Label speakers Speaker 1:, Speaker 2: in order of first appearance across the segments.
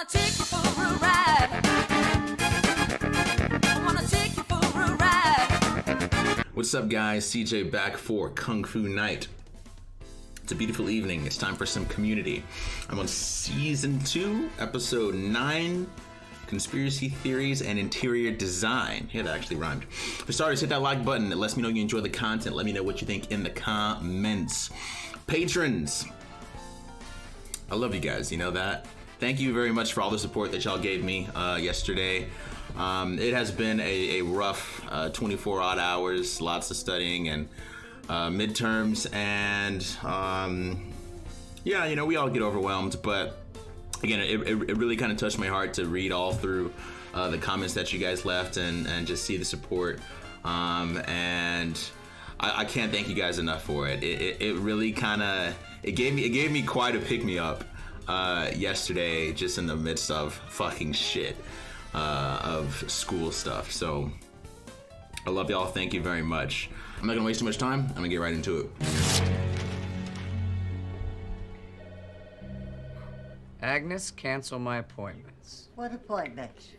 Speaker 1: wanna take you for a ride. I wanna take you for a ride.
Speaker 2: What's up, guys? CJ back for Kung Fu Night. It's a beautiful evening. It's time for some community. I'm on season 2, episode 9, conspiracy theories and interior design. Yeah, that actually rhymed. For starters, hit that like button. It lets me know you enjoy the content. Let me know what you think in the comments. Patrons, I love you guys. You know that. Thank you very much for all the support that y'all gave me yesterday. It has been a rough 24 odd hours, lots of studying and midterms, and yeah, you know, we all get overwhelmed, but again, it really kind of touched my heart to read all through the comments that you guys left and just see the support, and I can't thank you guys enough for it. It really kind of it gave me quite a pick me up yesterday, just in the midst of fucking shit of school stuff. So I love y'all. Thank you very much. I'm not gonna waste too much time. I'm gonna get right into it.
Speaker 3: Agnes, cancel my appointments.
Speaker 4: What appointment?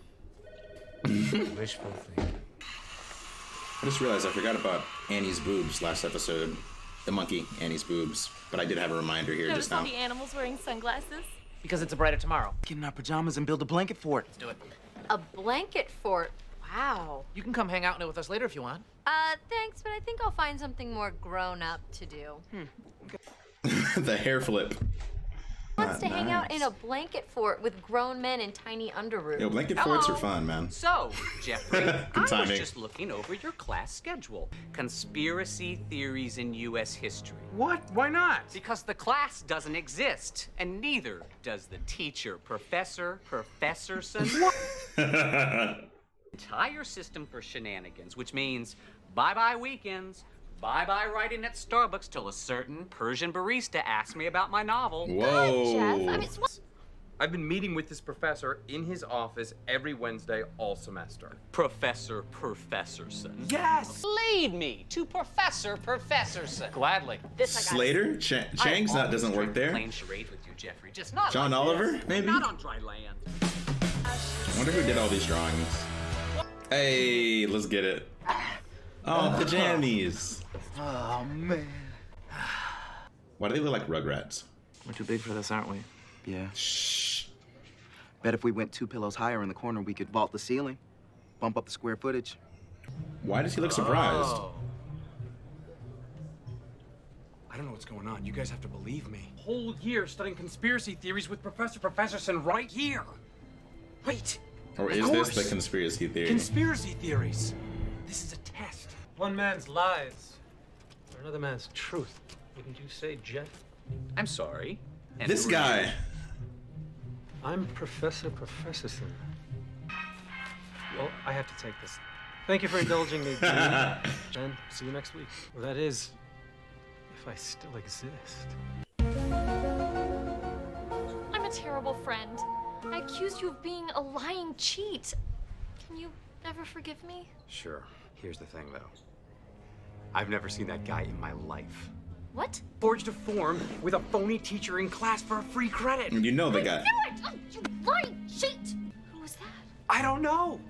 Speaker 3: Wishful thinking.
Speaker 2: I just realized I forgot about Annie's boobs last episode. The monkey, Annie's boobs. But I did have a reminder here
Speaker 5: Notice
Speaker 2: just
Speaker 5: all
Speaker 2: now.
Speaker 5: the animals wearing sunglasses?
Speaker 6: Because it's a brighter tomorrow. Get in our pajamas and build a blanket fort. Let's do it.
Speaker 5: A blanket fort? Wow.
Speaker 6: You can come hang out in it with us later if you want.
Speaker 5: Thanks, but I think I'll find something more grown up to do.
Speaker 2: The hair flip.
Speaker 5: Wants to hang out
Speaker 2: Nice.
Speaker 5: in a blanket fort with grown men in tiny underoos.
Speaker 2: Yo, blanket forts are fun, man.
Speaker 7: So, Jeffrey, I was
Speaker 2: timing.
Speaker 7: just looking over your class schedule. Conspiracy theories in U.S. history.
Speaker 6: What? Why not?
Speaker 7: Because the class doesn't exist, and neither does the teacher, Professorson. Entire system for shenanigans, which means bye-bye weekends, bye-bye writing at Starbucks till a certain Persian barista asks me about my novel.
Speaker 2: Whoa.
Speaker 5: Jeff, I mean,
Speaker 8: I've been meeting with this professor in his office every Wednesday all semester.
Speaker 7: Professorson.
Speaker 6: Yes!
Speaker 7: Lead me to Professorson.
Speaker 6: Gladly.
Speaker 5: this I got.
Speaker 2: Slater? Chang's not doesn't work there.
Speaker 7: Playing charades with you, Jeffrey. Just not
Speaker 2: John
Speaker 7: like
Speaker 2: Oliver,
Speaker 7: this.
Speaker 2: maybe?
Speaker 7: Not on dry land.
Speaker 2: I wonder who did all these drawings. Hey, let's get it. Oh, the jammies.
Speaker 6: Oh, man.
Speaker 2: Why do they look like Rugrats?
Speaker 6: We're too big for this, aren't we?
Speaker 9: Yeah.
Speaker 2: Shh.
Speaker 9: Bet if we went 2 pillows higher in the corner, we could vault the ceiling, bump up the square footage.
Speaker 2: Why does he look surprised?
Speaker 6: Oh.
Speaker 8: I don't know what's going on. You guys have to believe me. Whole year studying conspiracy theories with Professorson right here. Wait.
Speaker 2: Or
Speaker 8: Of
Speaker 2: is this
Speaker 8: course.
Speaker 2: the conspiracy theory?
Speaker 8: Conspiracy theories. This is a test.
Speaker 10: One man's lies or another man's truth. Wouldn't you say, Jeff?
Speaker 7: I'm sorry. And
Speaker 2: This
Speaker 7: who are
Speaker 2: guy.
Speaker 7: you?
Speaker 10: I'm Professorson. Well, I have to take this. Thank you for indulging me, Dean. And see you next week. Well, that is, if I still exist.
Speaker 5: I'm a terrible friend. I accused you of being a lying cheat. Can you never forgive me?
Speaker 8: Sure. Here's the thing, though. I've never seen that guy in my life.
Speaker 5: What?
Speaker 8: Forged a form with a phony teacher in class for a free credit.
Speaker 2: You know the guy.
Speaker 5: Do it! Oh, you lying cheat! Who was that?
Speaker 8: I don't know.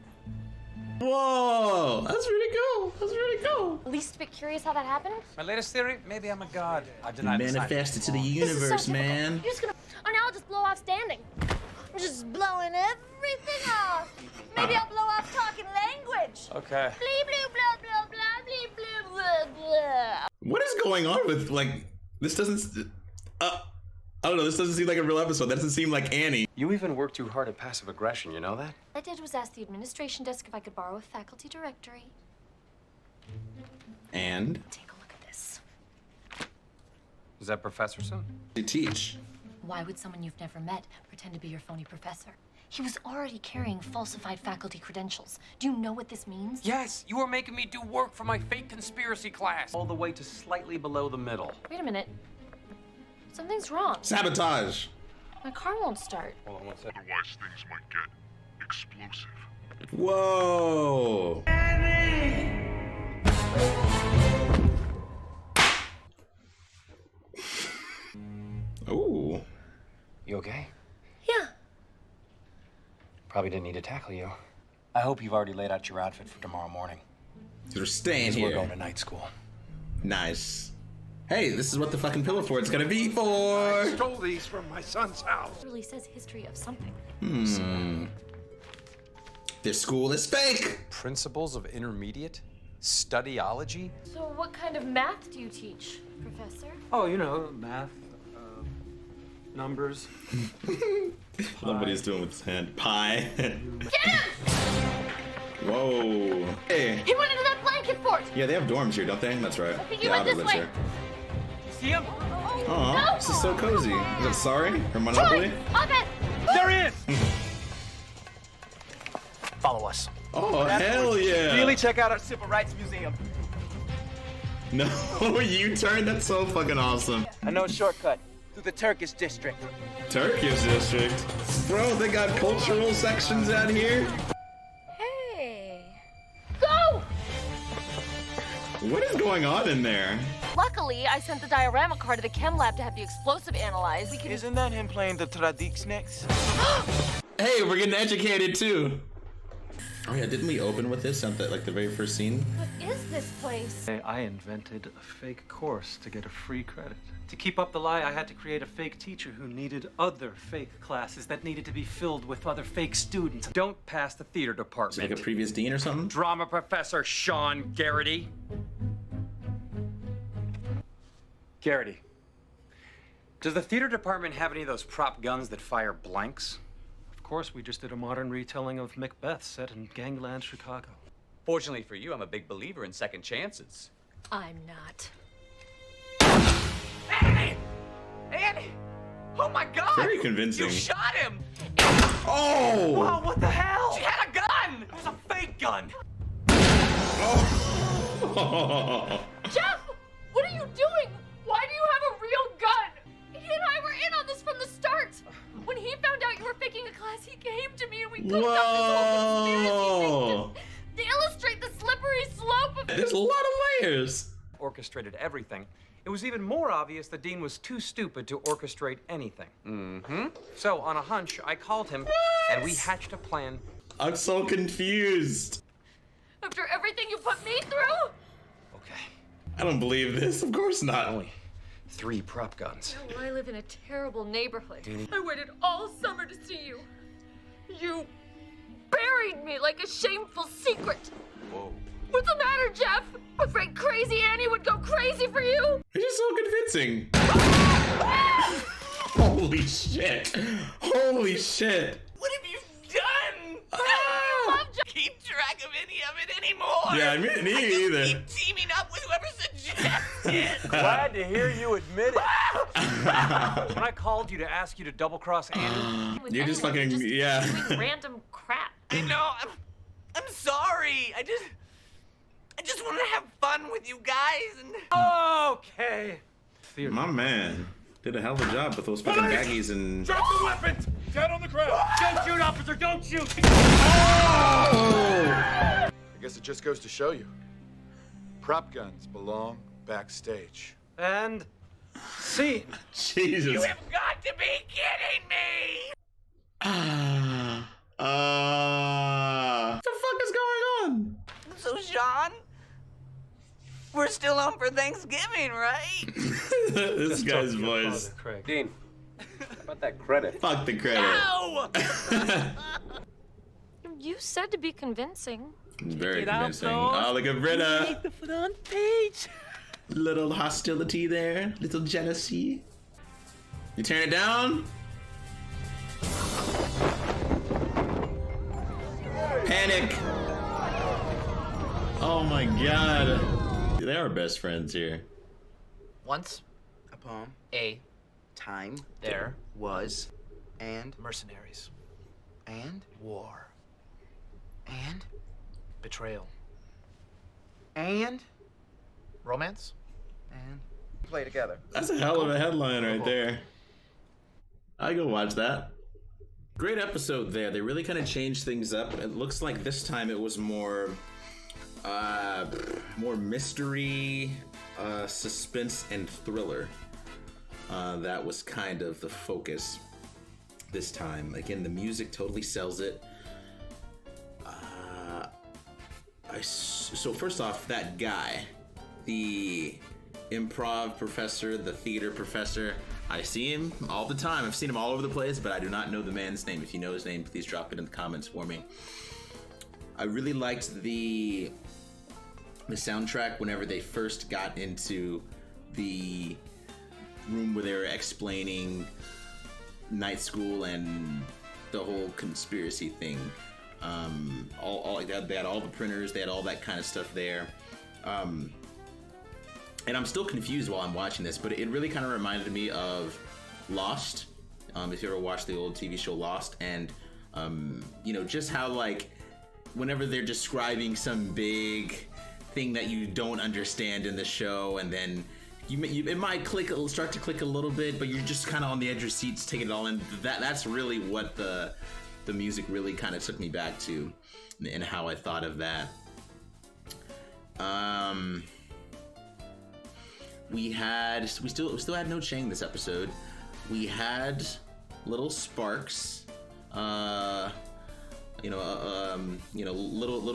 Speaker 2: Whoa, that's really cool. That's really cool.
Speaker 5: Least bit curious how that happened?
Speaker 6: My latest theory, maybe I'm a god. I deny the
Speaker 2: Manifest it to the
Speaker 5: This is
Speaker 2: universe,
Speaker 5: so difficult.
Speaker 2: man.
Speaker 5: You're just gonna. Oh, now I'll just blow off standing. I'm just blowing everything off. Maybe I'll blow off talking language.
Speaker 6: Okay.
Speaker 5: Blee, blee, blah, blah, blah, blee, blee, blah, blah.
Speaker 2: What is going on with, like, this doesn't, I don't know, this doesn't seem like a real episode. That doesn't seem like Annie.
Speaker 8: You even work too hard at passive aggression, you know that?
Speaker 5: All I did was ask the administration desk if I could borrow a faculty directory.
Speaker 2: And
Speaker 5: Take a look at this.
Speaker 8: Is that Professorson?
Speaker 2: to teach.
Speaker 5: Why would someone you've never met pretend to be your phony professor? He was already carrying falsified faculty credentials. Do you know what this means?
Speaker 8: Yes, you were making me do work for my fake conspiracy class. All the way to slightly below the middle.
Speaker 5: Wait a minute. Something's wrong.
Speaker 2: Sabotage.
Speaker 5: My car won't start.
Speaker 8: Hold on one second.
Speaker 11: Otherwise, things might get explosive.
Speaker 2: Whoa. Ooh.
Speaker 8: You okay?
Speaker 5: Yeah.
Speaker 6: Probably didn't need to tackle you. I hope you've already laid out your outfit for tomorrow morning.
Speaker 2: We're staying
Speaker 6: 'Cause
Speaker 2: here.
Speaker 6: We're going to night school.
Speaker 2: Nice. Hey, this is what the fucking pillow fort's gonna be for.
Speaker 11: Stole these from my son's house.
Speaker 5: It really says history of something.
Speaker 2: This school is fake.
Speaker 4: Principles of intermediate? Studyology?
Speaker 5: So what kind of math do you teach, Professor?
Speaker 10: Oh, you know, math, numbers.
Speaker 2: Love what he's doing with his hand. Pie.
Speaker 5: Get him!
Speaker 2: Whoa. Hey.
Speaker 5: He went into that blanket fort!
Speaker 2: Yeah, they have dorms here, don't they? That's right.
Speaker 5: I think he went this way.
Speaker 8: See him?
Speaker 2: Aw,
Speaker 5: No!
Speaker 2: this is so cozy. Is it Sorry? Or Monopoly?
Speaker 5: Up it!
Speaker 8: There he is!
Speaker 6: Follow us.
Speaker 2: Oh, hell yeah.
Speaker 9: Really check out our Civil Rights Museum.
Speaker 2: No, U-turn? That's so fucking awesome.
Speaker 9: I know a shortcut through the Turkish district.
Speaker 2: Turkish district. Bro, they got cultural sections out here.
Speaker 5: Hey. Go!
Speaker 2: What is going on in there?
Speaker 5: Luckily, I sent the diorama car to the chem lab to have the explosive analyzed. We can...
Speaker 9: Isn't that him playing the Tradixniks?
Speaker 2: Hey, we're getting educated too. Oh yeah, didn't we open with this at the very first scene?
Speaker 5: What is this place?
Speaker 10: I invented a fake course to get a free credit. To keep up the lie, I had to create a fake teacher who needed other fake classes that needed to be filled with other fake students.
Speaker 8: Don't pass the theater
Speaker 2: Is it
Speaker 8: department.
Speaker 2: like a previous dean or something?
Speaker 8: Drama professor Sean Garrity. Garrity, does the theater department have any of those prop guns that fire blanks?
Speaker 10: Of course, we just did a modern retelling of Macbeth set in Gangland, Chicago.
Speaker 7: Fortunately for you, I'm a big believer in second chances.
Speaker 5: I'm not.
Speaker 7: Annie! Annie! Oh my God!
Speaker 2: Very convincing.
Speaker 7: You shot him!
Speaker 2: Oh!
Speaker 7: Whoa, what the hell? She had a gun! It was a fake gun!
Speaker 2: Oh.
Speaker 5: Jeff! What are you doing? Why do you have a real gun? He and I were in on this from the start. When he found out you were faking a class, he came to me and we cooked up this whole
Speaker 2: Whoa!
Speaker 5: conspiracy thing to illustrate the slippery slope of it.
Speaker 2: There's a lot of layers.
Speaker 8: Orchestrated everything. It was even more obvious the dean was too stupid to orchestrate anything. Mm-hmm. So, on a hunch, I called him, and we hatched a plan.
Speaker 2: I'm so confused.
Speaker 5: After everything you put me through?
Speaker 8: Okay,
Speaker 2: I don't believe this. Of course not.
Speaker 8: only 3 prop guns.
Speaker 5: Well, I live in a terrible neighborhood. I waited all summer to see you. You buried me like a shameful secret.
Speaker 8: Whoa.
Speaker 5: What's the matter, Jeff? Afraid crazy Annie would go crazy for you?
Speaker 2: It's just so convincing. Holy shit. Holy shit.
Speaker 7: What have you done?
Speaker 5: I love Jeff.
Speaker 7: Keep track of any of it anymore.
Speaker 2: Yeah, me either.
Speaker 7: Keep teaming up with whoever suggested.
Speaker 6: Glad to hear you admit it.
Speaker 8: When I called you to ask you to double-cross Annie,
Speaker 5: With
Speaker 2: You're just
Speaker 5: anyone,
Speaker 2: fucking, yeah.
Speaker 5: doing random crap.
Speaker 7: I know. I'm sorry. I just want to have fun with you guys and.
Speaker 8: okay.
Speaker 2: My man did a hell of a job with those fucking baggies and.
Speaker 11: Drop the weapons! Down on the ground!
Speaker 8: Don't shoot, officer. Don't shoot.
Speaker 11: I guess it just goes to show you. Prop guns belong backstage.
Speaker 10: And scene.
Speaker 2: Jesus.
Speaker 7: You have got to be kidding me!
Speaker 2: What the fuck is going on?
Speaker 7: So, Sean, we're still home for Thanksgiving, right?
Speaker 2: This guy's
Speaker 10: Talk to your
Speaker 2: voice.
Speaker 10: father, Craig.
Speaker 6: Dean, how about that credit?
Speaker 2: Fuck the credit.
Speaker 7: No!
Speaker 5: You said to be convincing.
Speaker 2: Very convincing. Oh, look at Britta.
Speaker 6: The front page.
Speaker 2: Little hostility there. Little jealousy. You turn it down. Panic. Oh my god. They are best friends here.
Speaker 6: Once
Speaker 9: Upon
Speaker 6: a
Speaker 9: time
Speaker 6: there
Speaker 9: was and
Speaker 6: mercenaries, war,
Speaker 9: and
Speaker 6: betrayal,
Speaker 9: and
Speaker 6: romance.
Speaker 9: play together.
Speaker 2: That's a hell of a headline right there. I go watch that. Great episode there. They really kind of changed things up. It looks like this time it was more mystery, suspense, and thriller. That was kind of the focus this time. Again, the music totally sells it. So first off, that guy, the improv professor, the theater professor, I see him all the time. I've seen him all over the place, but I do not know the man's name. If you know his name, please drop it in the comments for me. I really liked the soundtrack whenever they first got into the room where they were explaining night school and the whole conspiracy thing. All like that, they had all the printers, they had all that kind of stuff there. And I'm still confused while I'm watching this, but it really kind of reminded me of Lost. If you ever watched the old TV show Lost, and you know, just how like whenever they're describing some big thing that you don't understand in the show, and then it might start to click a little bit, but you're just kind of on the edge of your seats taking it all in. That's really what the music really kind of took me back to, and how I thought of that. We still had no Chang this episode. We had little sparks, little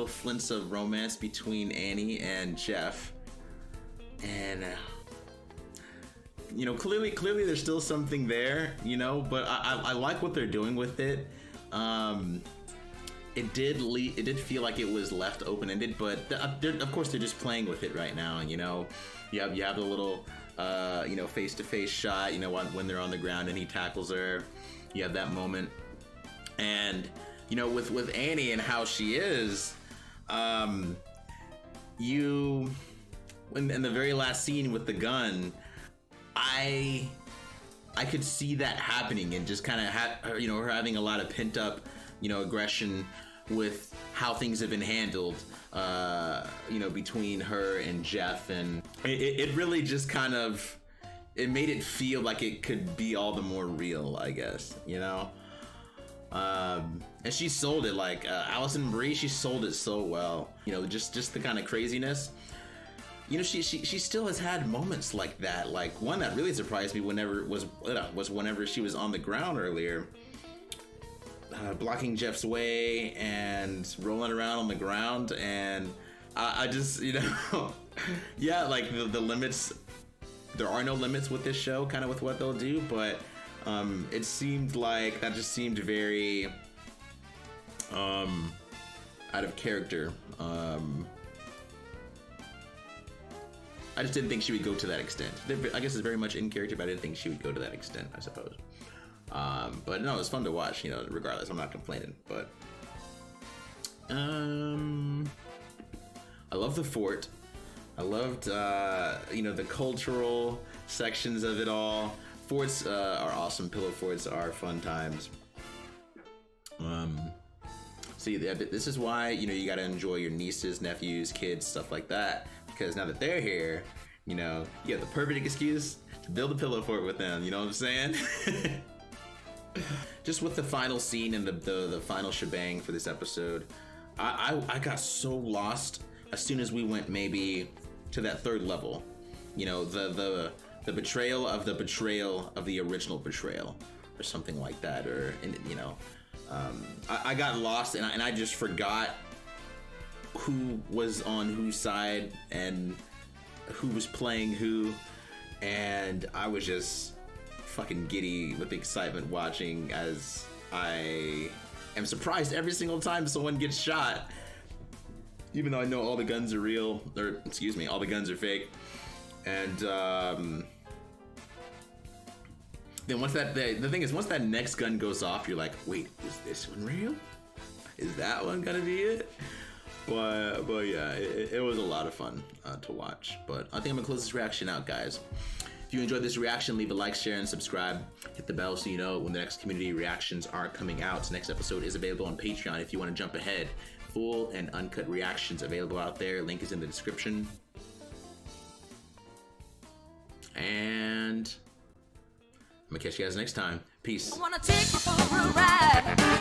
Speaker 2: flints of romance between Annie and Jeff, and clearly there's still something there, but I like what they're doing with it. It did feel like it was left open-ended, but of course they're just playing with it right now. You have the little face-to-face shot, when they're on the ground and he tackles her. You have that moment, and with Annie and how she is, in the very last scene with the gun, I could see that happening, and just kind of her having a lot of pent-up aggression with how things have been handled, between her and Jeff, and it really just kind of, it made it feel like it could be all the more real, I guess, and she sold it, like Allison Brie, she sold it so well, just the kind of craziness. She still has had moments like that. Like one that really surprised me was whenever she was on the ground earlier, blocking Jeff's way and rolling around on the ground, and I just yeah, like the limits. There are no limits with this show, kind of with what they'll do, but it seemed like that just seemed very out of character. I just didn't think she would go to that extent. I guess it's very much in character, but I didn't think she would go to that extent, I suppose. But no, it's fun to watch, regardless. I'm not complaining, but I love the fort. I loved, the cultural sections of it all. Forts are awesome. Pillow forts are fun times. See, this is why, you got to enjoy your nieces, nephews, kids, stuff like that. Because now that they're here, you have the perfect excuse to build a pillow fort with them. You know what I'm saying? Just with the final scene and the final shebang for this episode, I got so lost as soon as we went maybe to that third level. The betrayal of the original betrayal, or something like that, or I got lost, and I just forgot who was on whose side and who was playing who, and I was just fucking giddy with excitement watching, as I am surprised every single time someone gets shot, even though I know all the guns are real, or excuse me, all the guns are fake. And then once the thing is, once that next gun goes off, you're like, wait, is this one real? Is that one gonna be it? But yeah, it was a lot of fun to watch. But I think I'm gonna close this reaction out, guys. If you enjoyed this reaction, leave a like, share, and subscribe. Hit the bell so you know when the next community reactions are coming out. The next episode is available on Patreon if you want to jump ahead. Full and uncut reactions available out there. Link is in the description. And I'm gonna catch you guys next time. Peace.
Speaker 1: I wanna take you for a ride.